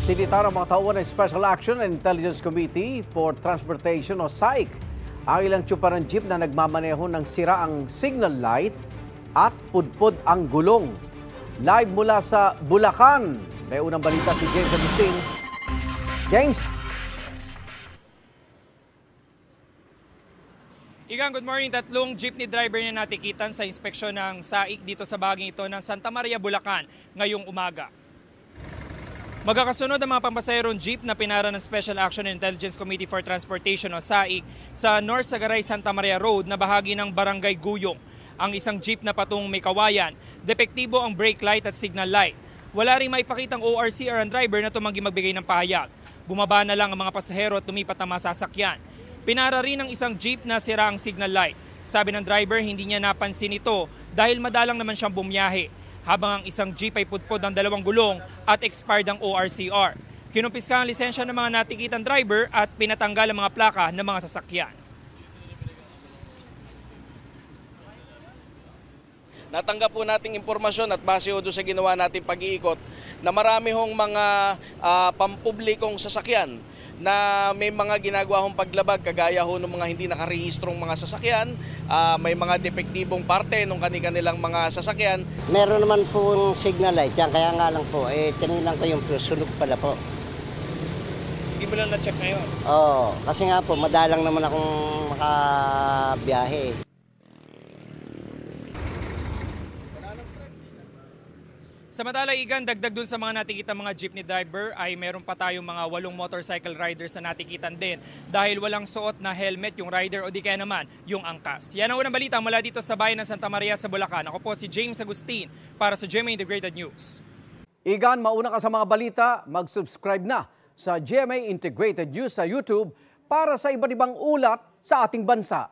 Sinita ng mga tauhan ng Special Action and Intelligence Committee for Transportation o SAIC ang ilang tsupa ng jeep na nagmamaneho ng sira ang signal light at pudpud ang gulong. Live mula sa Bulacan, may unang balita si James Agustin. James? Igang, good morning. Tatlong jeepney driver na natikitan sa inspeksyon ng SAIC dito sa bahaging ito ng Santa Maria, Bulacan ngayong umaga. Magkakasunod ang mga pampasaherong jeep na pinara ng Special Action and Intelligence Committee for Transportation o SAIC sa North Sagaray, Santa Maria Road na bahagi ng Barangay Guyong. Ang isang jeep na patungong may kawayan, depektibo ang brake light at signal light. Wala rin maipakitang ORCR ang driver na tumanggi magbigay ng pahayag. Bumaba na lang ang mga pasahero at lumipat ang mga sasakyan. Pinara rin ng isang jeep na sira ang signal light. Sabi ng driver, hindi niya napansin ito dahil madalang naman siyang bumiyahe. Habang ang isang jeep ay pudpod ng dalawang gulong at expired ang ORCR. Kinumpiska ang lisensya ng mga natikitang driver at pinatanggal ang mga plaka ng mga sasakyan. Natanggap po nating impormasyon at base ho doon sa ginawa nating pag-iikot na marami hong mga pampublikong sasakyan na may mga ginagawa hong paglabag kagaya ho ng mga hindi nakarehistrong mga sasakyan, may mga depektibong parte ng kanilang mga sasakyan. Meron naman po signal light yan, kaya nga lang po, tinignan ko yung fuse, sunog pala po. Hindi mo lang na-check ngayon? Oo, kasi nga po, madalang naman akong makabiyahe. Samantala, Igan, dagdag dun sa mga natikitang mga jeepney driver ay meron pa tayong mga 8 motorcycle riders na natikitan din dahil walang suot na helmet yung rider o di kaya naman yung angkas. Yan ang unang balita mula dito sa bayan ng Santa Maria sa Bulacan. Ako po si James Agustin para sa GMA Integrated News. Igan, mauna ka sa mga balita, mag-subscribe na sa GMA Integrated News sa YouTube para sa iba't ibang ulat sa ating bansa.